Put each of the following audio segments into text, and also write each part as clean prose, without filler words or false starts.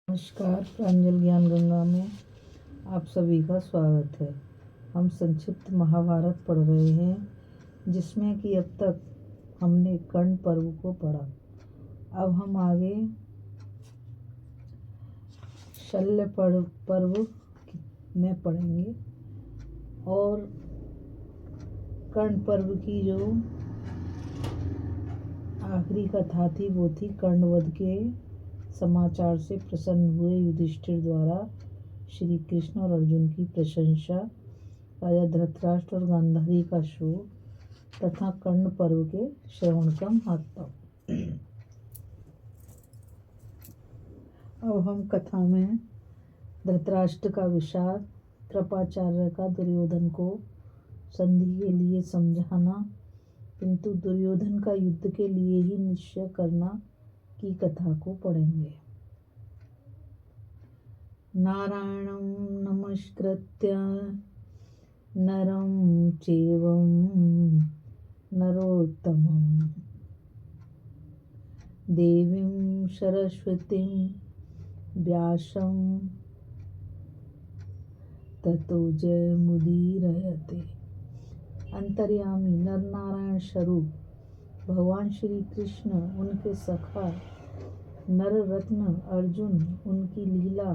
नमस्कार। प्रांजल ज्ञान गंगा में आप सभी का स्वागत है। हम संक्षिप्त महाभारत पढ़ रहे हैं, जिसमें कि अब तक हमने कर्ण पर्व को पढ़ा। अब हम आगे शल्य पर्व में पढ़ेंगे और कर्ण पर्व की जो आखिरी कथा थी वो थी कर्णवध के समाचार से प्रसन्न हुए युधिष्ठिर द्वारा श्री कृष्ण और अर्जुन की प्रशंसा, राजा धृतराष्ट्र और गांधारी का शोक तथा कर्ण पर्व के श्रवण का महत्व। अब हम कथा में धृतराष्ट्र का विषाद, कृपाचार्य का दुर्योधन को संधि के लिए समझाना किंतु दुर्योधन का युद्ध के लिए ही निश्चय करना की कथा को पढ़ेंगे। नारायणं नमस्कृत्य नरं चैवं नरोत्तमं देवीं सरस्वतीं व्यासं ततो जयमुदीरयते। अंतर्यामी नर नारायण स्वरूप भगवान श्री कृष्ण, उनके सखा नर रत्न अर्जुन, उनकी लीला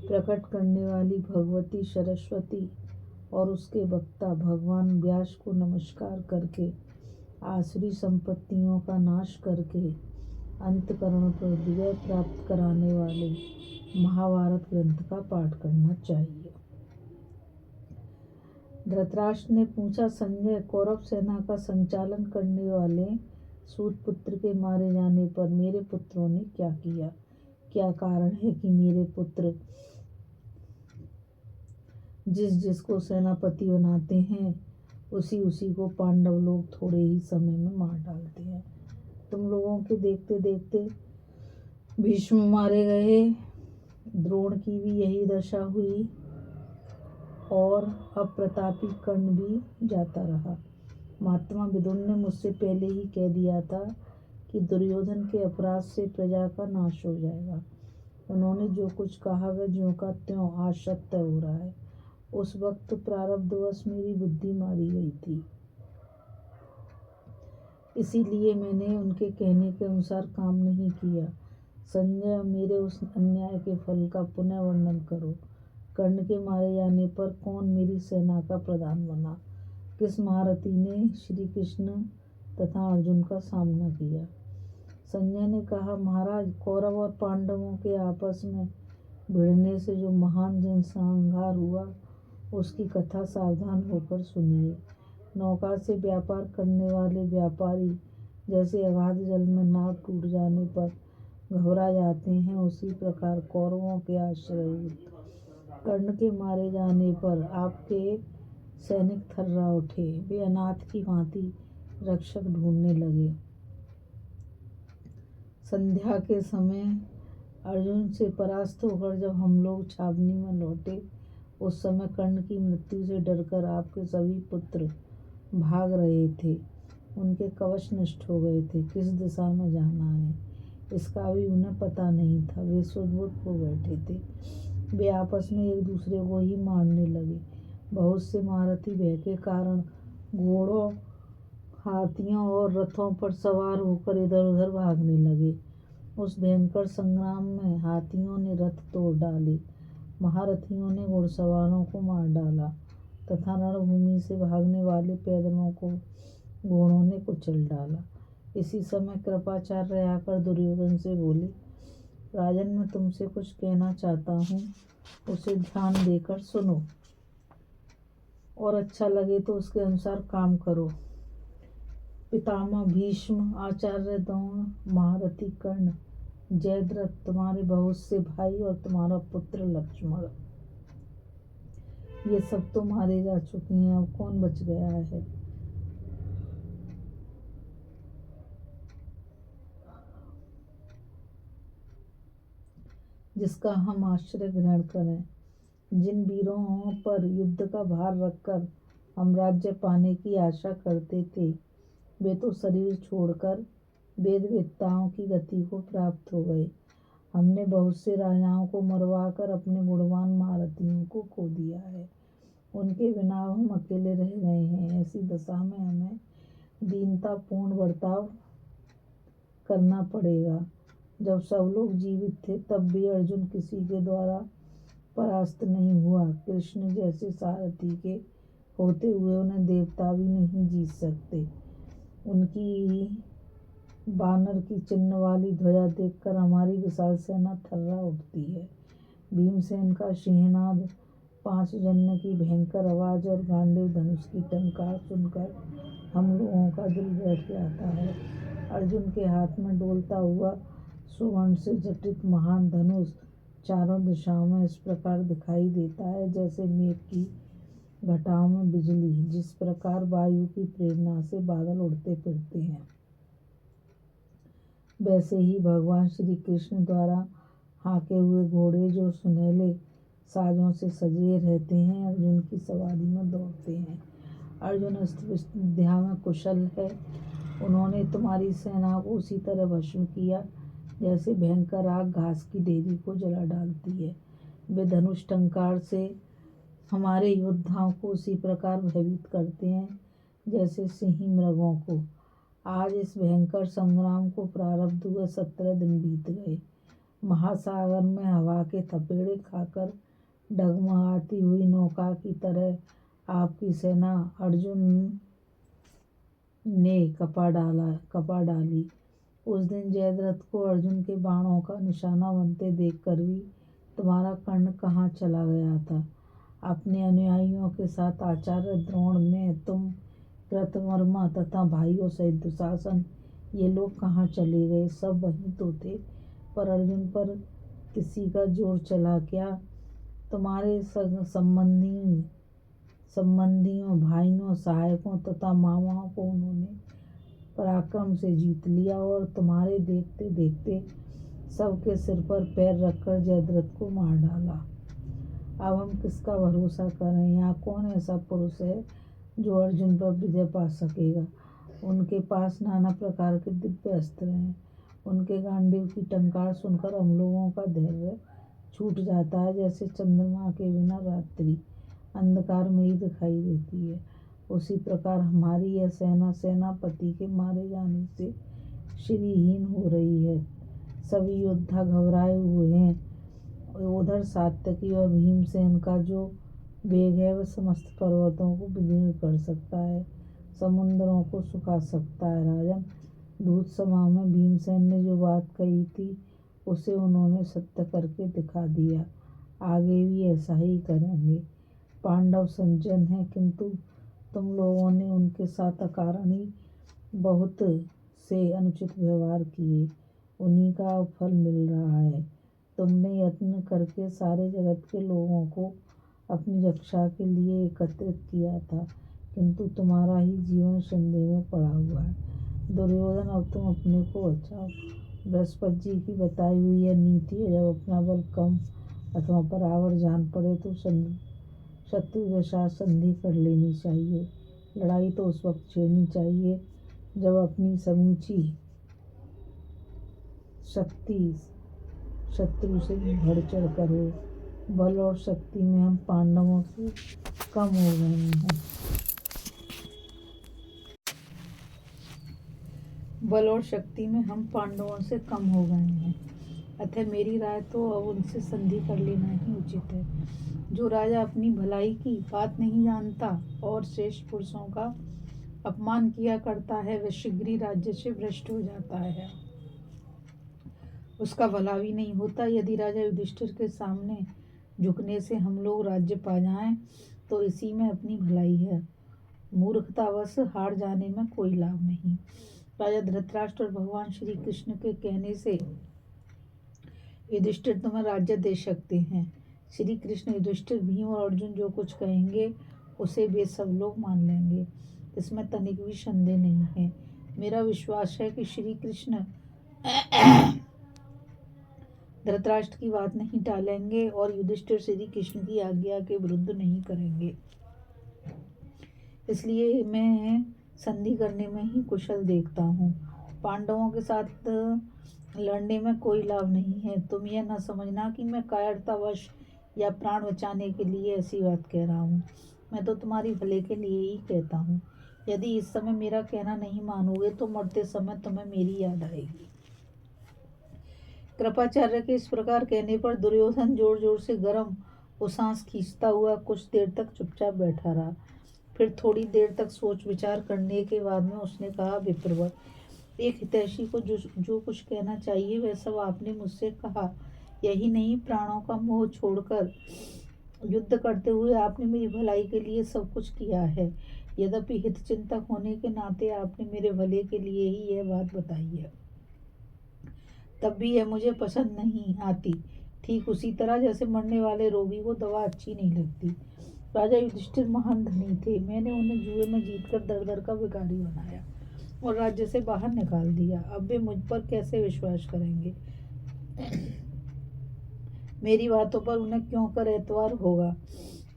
प्रकट करने वाली भगवती सरस्वती और उसके वक्ता भगवान व्यास को नमस्कार करके आसुरी संपत्तियों का नाश करके अंतकरण पर विजय प्राप्त कराने वाले महाभारत ग्रंथ का पाठ करना चाहिए। धृतराष्ट्र ने पूछा, संजय, कौरव सेना का संचालन करने वाले सूत पुत्र के मारे जाने पर मेरे पुत्रों ने क्या किया? क्या कारण है कि मेरे पुत्र जिसको सेनापति बनाते हैं उसी को पांडव लोग थोड़े ही समय में मार डालते हैं। तुम लोगों के देखते देखते भीष्म मारे गए, द्रोण की भी यही दशा हुई और अप्रतापी कर्ण भी जाता रहा। महात्मा विदुर ने मुझसे पहले ही कह दिया था कि दुर्योधन के अपराध से प्रजा का नाश हो जाएगा। उन्होंने जो कुछ कहा वह ज्यों का त्यों आज सत्य हो रहा है। उस वक्त प्रारब्धवश मेरी बुद्धि मारी गई थी, इसीलिए मैंने उनके कहने के अनुसार काम नहीं किया। संजय, मेरे उस अन्याय के फल का पुनः वर्णन करो। कर्ण के मारे जाने पर कौन मेरी सेना का प्रधान बना? किस महारथी ने श्री कृष्ण तथा अर्जुन का सामना किया? संजय ने कहा, महाराज, कौरव और पांडवों के आपस में भिड़ने से जो महान जनसंहार हुआ उसकी कथा सावधान होकर सुनिए। नौका से व्यापार करने वाले व्यापारी जैसे अगाध जल में नाव टूट जाने पर घबरा जाते हैं, उसी प्रकार कौरवों के आश्रयभूत कर्ण के मारे जाने पर आपके सैनिक थर्रा उठे। वे अनाथ की भांति रक्षक ढूंढने लगे। संध्या के समय अर्जुन से परास्त होकर जब हम लोग छावनी में लौटे, उस समय कर्ण की मृत्यु से डरकर आपके सभी पुत्र भाग रहे थे। उनके कवच नष्ट हो गए थे। किस दिशा में जाना है इसका भी उन्हें पता नहीं था। वे सुदबुद हो बैठे थे। वे आपस में एक दूसरे को ही मारने लगे। बहुत से महारथी भय के कारण घोड़ों, हाथियों और रथों पर सवार होकर इधर उधर भागने लगे। उस भयंकर संग्राम में हाथियों ने रथ तोड़ डाले, महारथियों ने घुड़सवारों को मार डाला तथा रणभूमि से भागने वाले पैदलों को घोड़ों ने कुचल डाला। इसी समय कृपाचार्य आकर दुर्योधन से बोले, राजन, मैं तुमसे कुछ कहना चाहता हूँ, उसे ध्यान देकर सुनो और अच्छा लगे तो उसके अनुसार काम करो। पितामह भीष्म, आचार्य द्रोण, महारथी कर्ण, जयद्रथ, तुम्हारे बहुत से भाई और तुम्हारा पुत्र लक्ष्मण, ये सब तो मारे जा चुके हैं। अब कौन बच गया है? जिसका हम आश्रय ग्रहण करें। जिन वीरों पर युद्ध का भार रखकर हम राज्य पाने की आशा करते थे, वे तो शरीर छोड़कर वेद वेत्ताओं की गति को प्राप्त हो गए। हमने बहुत से राजाओं को मरवाकर अपने गुणवान महारथियों को खो दिया है। उनके बिना हम अकेले रह गए हैं। ऐसी दशा में हमें दीनतापूर्ण बर्ताव करना पड़ेगा। जब सब लोग जीवित थे तब भी अर्जुन किसी के द्वारा परास्त नहीं हुआ। कृष्ण जैसे सारथी के होते हुए उन्हें देवता भी नहीं जीत सकते। उनकी बानर की चिन्ह वाली ध्वजा देखकर हमारी विशाल सेना थर्रा उठती है। भीमसेन का सिंहनाद, 5 जन्य की भयंकर आवाज और गांडीव धनुष की टंकार सुनकर हम लोगों का दिल बैठ जाता है। अर्जुन के हाथ में डोलता हुआ सुवर्ण से जटित महान धनुष चारों दिशाओं में इस प्रकार दिखाई देता है जैसे मेघ की घटाओं में बिजली। जिस प्रकार वायु की प्रेरणा से बादल उड़ते फिरते हैं, वैसे ही भगवान श्री कृष्ण द्वारा हाँके हुए घोड़े जो सुनहले साजों से सजे रहते हैं अर्जुन की सवारी में दौड़ते हैं। अर्जुन अस्त्र विद्या में कुशल है। उन्होंने तुम्हारी सेना को उसी तरह भस्म किया जैसे भयंकर आग घास की ढेरी को जला डालती है। वे धनुष टंकार से हमारे योद्धाओं को उसी प्रकार भयभीत करते हैं जैसे सिंही मृगों को। आज इस भयंकर संग्राम को प्रारब्ध हुए 17 दिन बीत गए। महासागर में हवा के थपेड़े खाकर डगमगाती हुई नौका की तरह आपकी सेना अर्जुन ने कपा डाली। उस दिन जयद्रथ को अर्जुन के बाणों का निशाना बनते देखकर भी तुम्हारा कर्ण कहाँ चला गया था। अपने अनुयायियों के साथ आचार्य द्रोण में तुम, कृतवर्मा तथा भाइयों सहित दुशासन, ये लोग कहाँ चले गए? सब वहीं तो थे, पर अर्जुन पर किसी का जोर चला क्या? तुम्हारे संबंधियों, भाइयों, सहायकों तथा मामाओं को उन्होंने पराक्रम से जीत लिया और तुम्हारे देखते देखते सबके सिर पर पैर रखकर जयद्रथ को मार डाला। अब हम किसका भरोसा करें? यहाँ कौन ऐसा पुरुष है जो अर्जुन पर विजय पा सकेगा? उनके पास नाना प्रकार के दिव्य अस्त्र हैं। उनके गांडीव की टंकार सुनकर हम लोगों का धैर्य छूट जाता है जैसे चंद्रमा के बिना रात्रि अंधकार में ही दिखाई देती है। उसी प्रकार हमारी यह सेना सेनापति के मारे जाने से श्रीहीन हो रही है। सभी योद्धा घबराए हुए हैं। उधर सात्यकी और भीमसेन का जो वेग है वह समस्त पर्वतों को विदीर्ण कर सकता है, समुद्रों को सुखा सकता है। राजन, दूत सभा में भीमसेन ने जो बात कही थी उसे उन्होंने सत्य करके दिखा दिया। आगे भी ऐसा ही करेंगे। पांडव सज्जन हैं, किंतु तुम लोगों ने उनके साथ अकारण ही बहुत से अनुचित व्यवहार किए। उन्हीं का फल मिल रहा है। तुमने यत्न करके सारे जगत के लोगों को अपनी रक्षा के लिए एकत्रित किया था, किंतु तुम्हारा ही जीवन संदेह में पड़ा हुआ है। दुर्योधन, अब तुम अपने को बचाओ। बृहस्पति जी की बताई हुई यह नीति है, जब अपना बल कम अथवा बराबर जान पड़े तो शत्रु के साथ संधि कर लेनी चाहिए। लड़ाई तो उस वक्त छेड़नी चाहिए जब अपनी समूची शक्ति शत्रु से बढ़ चढ़ कर हो। बल और शक्ति में हम पांडवों से कम हो गए हैं। बल और शक्ति में हम पांडवों से कम हो गए हैं, अतः मेरी राय तो अब उनसे संधि कर लेना ही उचित है। जो राजा अपनी भलाई की बात नहीं जानता और श्रेष्ठ पुरुषों का अपमान किया करता है वह शीघ्र ही राज्य से भ्रष्ट हो जाता है, उसका भला भी नहीं होता। यदि राजा युधिष्ठिर के सामने झुकने से हम लोग राज्य पा जाएं तो इसी में अपनी भलाई है। मूर्खतावश हार जाने में कोई लाभ नहीं। राजा धृतराष्ट्र और भगवान श्री कृष्ण के कहने से युधिष्ठिर तुम्हें राज्य दे सकते हैं। श्री कृष्ण, युधिष्ठिर, भीम और अर्जुन जो कुछ कहेंगे उसे वे सब लोग मान लेंगे, इसमें तनिक भी संदेह नहीं है। मेरा विश्वास है कि श्री कृष्ण धृतराष्ट्र की बात नहीं टालेंगे और युधिष्ठिर श्री कृष्ण की आज्ञा के विरुद्ध नहीं करेंगे। इसलिए मैं संधि करने में ही कुशल देखता हूँ। पांडवों के साथ लड़ने में कोई लाभ नहीं है। तुम यह न समझना कि मैं कायरतावश या प्राण बचाने के लिए ऐसी बात कह रहा हूँ। मैं तो तुम्हारी भले के लिए ही कहता हूँ। यदि इस समय मेरा कहना नहीं मानोगे तो मरते समय तुम्हें मेरी याद आएगी। कृपाचार्य के इस प्रकार कहने पर दुर्योधन जोर जोर से गर्म सांस खींचता हुआ कुछ देर तक चुपचाप बैठा रहा। फिर थोड़ी देर तक सोच विचार करने के बाद में उसने कहा, विप्रवर, एक हितैषी को जो कुछ कहना चाहिए वह सब आपने मुझसे कहा। यही नहीं, प्राणों का मोह छोड़कर युद्ध करते हुए आपने मेरी भलाई के लिए सब कुछ किया है। यद्यपि हित चिंतक होने के नाते आपने मेरे भले के लिए ही यह बात बताई है, तब भी यह मुझे पसंद नहीं आती। ठीक उसी तरह जैसे मरने वाले रोगी को दवा अच्छी नहीं लगती। राजा युधिष्ठिर महान धनी थे। मैंने उन्हें जुए में जीतकर दर दर का भिखारी बनाया और राज्य से बाहर निकाल दिया। अब वे मुझ पर कैसे विश्वास करेंगे? मेरी बातों पर उन्हें क्यों कर एतबार होगा?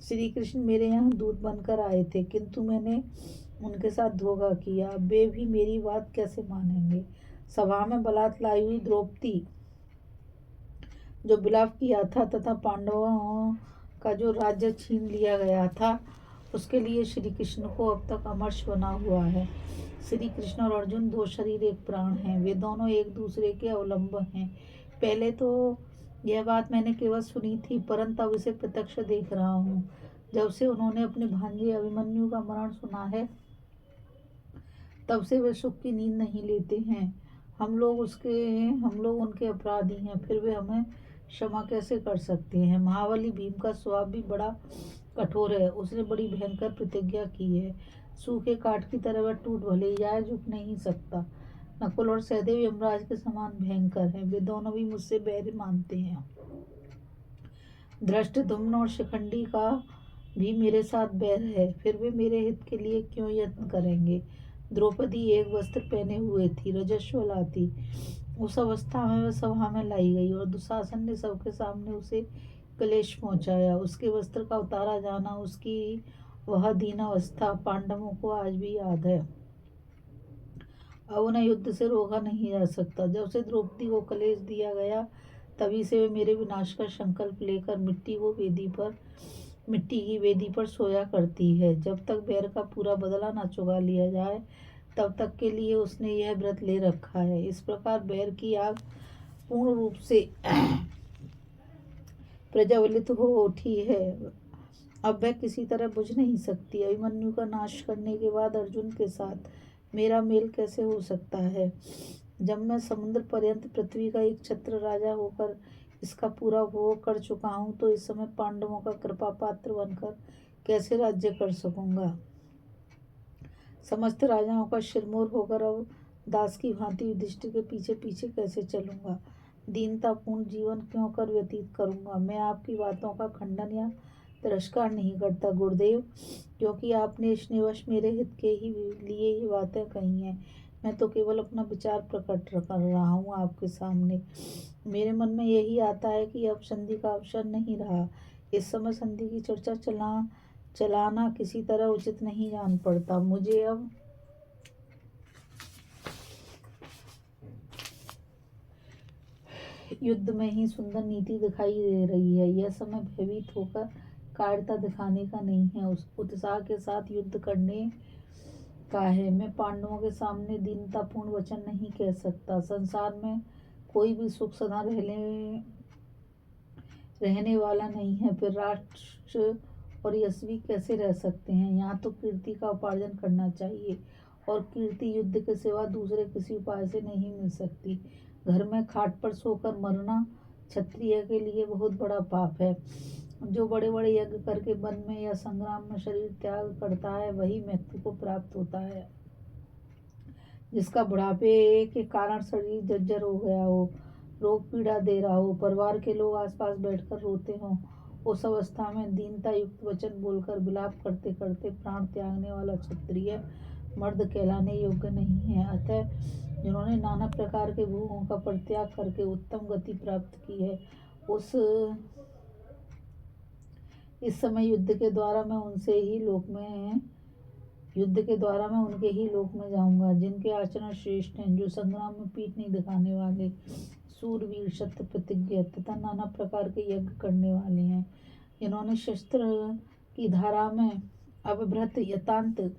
श्री कृष्ण मेरे यहाँ दूत बनकर आए थे, किंतु मैंने उनके साथ धोखा किया। वे भी मेरी बात कैसे मानेंगे? सभा में बलात् लाई हुई द्रौपदी जो विलाप किया था तथा पांडवों का जो राज्य छीन लिया गया था, उसके लिए श्री कृष्ण को अब तक अमर्ष बना हुआ है। श्री कृष्ण और अर्जुन दो शरीर एक प्राण हैं। वे दोनों एक दूसरे के अवलंब हैं। पहले तो यह बात मैंने केवल सुनी थी, परंतु अब इसे प्रत्यक्ष देख रहा हूँ। जब से उन्होंने अपने भांजे अभिमन्यु का मरण सुना है, तब से वे सुख की नींद नहीं लेते हैं। हम लोग उनके अपराधी हैं, फिर वे हमें क्षमा कैसे कर सकते हैं? महाबली भीम का स्वभाव भी बड़ा कठोर है। उसने बड़ी भयंकर प्रतिज्ञा की है। सूखे काठ की तरह वह टूट भले जाए, झुक नहीं सकता। नकुल और सहदेव यमराज के समान भयंकर हैं। वे दोनों भी मुझसे बैर मानते हैं। धृष्टद्युम्न और शिखंडी का भी मेरे साथ बैर है, फिर वे मेरे हित के लिए क्यों यत्न करेंगे? द्रौपदी एक वस्त्र पहने हुए थी, रजस्वला थी। उस अवस्था में वह सभा में लाई गई और दुशासन ने सबके सामने उसे क्लेश पहुंचाया। उसके वस्त्र का उतारा जाना, उसकी वह दीन अवस्था पांडवों को आज भी याद है। अब उन्हें युद्ध से रोका नहीं जा सकता। जब से द्रौपदी को क्लेश दिया गया, तभी से वे मेरे विनाश का संकल्प लेकर मिट्टी की वेदी पर सोया करती है। जब तक बैर का पूरा बदला न चुका लिया जाए, तब तक के लिए उसने यह व्रत ले रखा है। इस प्रकार बैर की आग पूर्ण रूप से प्रज्वलित हो उठी है। अब वह किसी तरह बुझ नहीं सकती। अभिमन्यु का नाश करने के बाद अर्जुन के साथ मेरा मेल कैसे हो सकता है? जब मैं समुद्र पर्यंत पृथ्वी का एक छत्र राजा होकर इसका पूरा उपभोग कर चुका हूँ, तो इस समय पांडवों का कृपा पात्र बनकर कैसे राज्य कर सकूंगा? समस्त राजाओं का शिरमोर होकर अब दास की भांति युधिष्ठिर के पीछे पीछे कैसे चलूंगा? दीनतापूर्ण जीवन क्यों कर व्यतीत करूंगा? मैं आपकी बातों का खंडन या तिरस्कार नहीं करता गुरुदेव, क्योंकि आपने स्नेहवश मेरे हित के ही लिए ही बातें कही हैं। मैं तो केवल अपना विचार प्रकट कर रहा हूँ आपके सामने। मेरे मन में यही आता है कि अब संधि का अवसर नहीं रहा। इस समय संधि की चर्चा चलाना किसी तरह उचित नहीं जान पड़ता। मुझे अब युद्ध में ही सुंदर नीति दिखाई दे रही है। यह समय भयभीत होकर कायरता दिखाने का नहीं है, उस उत्साह के साथ युद्ध करने का है। मैं पांडवों के सामने दीनतापूर्ण वचन नहीं कह सकता। संसार में कोई भी सुख सदा रहने वाला नहीं है। फिर राष्ट्र और यशस्वी कैसे रह सकते हैं? यहाँ तो कीर्ति का उपार्जन करना चाहिए, और कीर्ति युद्ध के सिवा दूसरे किसी उपाय से नहीं मिल सकती। घर में खाट पर सोकर मरना क्षत्रिय के लिए बहुत बड़ा पाप है। जो बड़े बड़े यज्ञ करके वन में या संग्राम में शरीर त्याग करता है, वही मृत्यु को प्राप्त होता है। जिसका बुढ़ापे के कारण शरीर जर्जर हो गया हो, रोग पीड़ा दे रहा हो, परिवार के लोग आसपास बैठकर रोते हों, उस अवस्था में दीनता युक्त वचन बोलकर विलाप करते करते प्राण त्यागने वाला क्षत्रिय मर्द कहलाने योग्य नहीं है। अतः जिन्होंने नाना प्रकार के भोगों का परित्याग करके उत्तम गति प्राप्त की है, इस समय युद्ध के द्वारा मैं उनसे ही लोक में युद्ध के द्वारा मैं उनके ही लोक में जाऊंगा जिनके आचरण श्रेष्ठ हैं, जो संग्राम में पीठ नहीं दिखाने वाले, सूरवीर, सत्य प्रतिज्ञ तथा नाना प्रकार के यज्ञ करने वाले हैं, जिन्होंने शस्त्र की धारा में अविभ्रत यतांत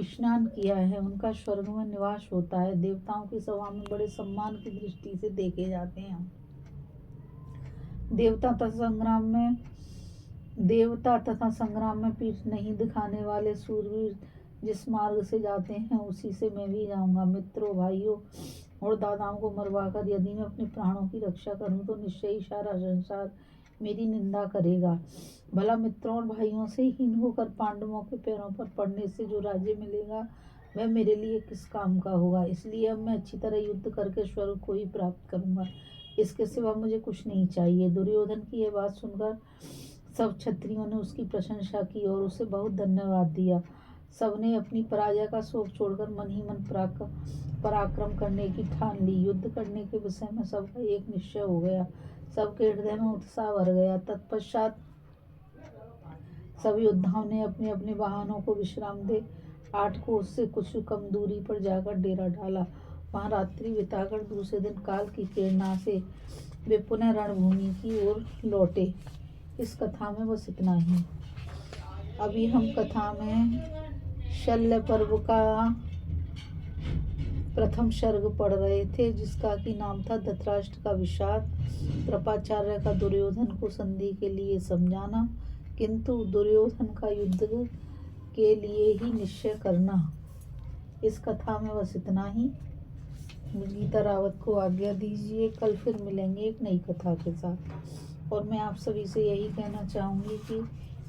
स्नान किया है, उनका स्वर्ग में निवास होता है। देवताओं की सभा में बड़े सम्मान की दृष्टि से देखे जाते हैं। देवता तथा संग्राम में पीठ नहीं दिखाने वाले सूरवीर जिस मार्ग से जाते हैं उसी से मैं भी जाऊंगा। मित्रों, भाइयों और दादाओं को मरवाकर यदि मैं अपने प्राणों की रक्षा करूं तो निश्चय ही सारा संसार मेरी निंदा करेगा। भला मित्रों और भाइयों से हीन होकर पांडवों के पैरों पर पड़ने से जो राज्य मिलेगा वह मेरे लिए किस काम का होगा। इसलिए अब मैं अच्छी तरह युद्ध करके स्वर्ग को ही प्राप्त करूंगा, इसके सिवा मुझे कुछ नहीं चाहिए। दुर्योधन की यह बात सुनकर सब क्षत्रियों ने उसकी प्रशंसा की और उसे बहुत धन्यवाद दिया। सबने अपनी पराजय का शोक छोड़कर मन ही मन पराक्रम करने की ठान ली। युद्ध करने के विषय में सबका एक निश्चय हो गया, सबके हृदय में उत्साह भर गया। तत्पश्चात सभी योद्धाओं ने अपने अपने वाहनों को विश्राम दे 8 कोस से कुछ कम दूरी पर जाकर डेरा डाला। वहां रात्रि बिताकर दूसरे दिन काल की प्रेरणा से वे पुनः रणभूमि की ओर लौटे। इस कथा में बस इतना ही। अभी हम कथा में शल्य पर्व का प्रथम सर्ग पढ़ रहे थे, जिसका कि नाम था धृतराष्ट्र का विषाद, कृपाचार्य का दुर्योधन को संधि के लिए समझाना, किंतु दुर्योधन का युद्ध के लिए ही निश्चय करना। इस कथा में बस इतना ही। गीता रावत को आज्ञा दीजिए, कल फिर मिलेंगे एक नई कथा के साथ। और मैं आप सभी से यही कहना चाहूँगी कि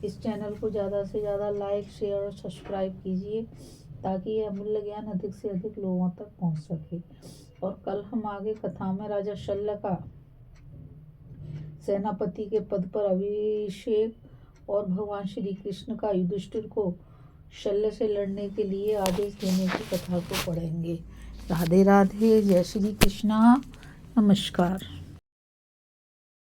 इस चैनल को ज़्यादा से ज़्यादा लाइक, शेयर और सब्सक्राइब कीजिए ताकि यह अमूल्य ज्ञान अधिक से अधिक लोगों तक पहुंच सके। और कल हम आगे कथा में राजा शल्य का सेनापति के पद पर अभिषेक और भगवान श्री कृष्ण का युधिष्ठिर को शल्य से लड़ने के लिए आदेश देने की कथा को पढ़ेंगे। राधे राधे, जय श्री कृष्णा, नमस्कार।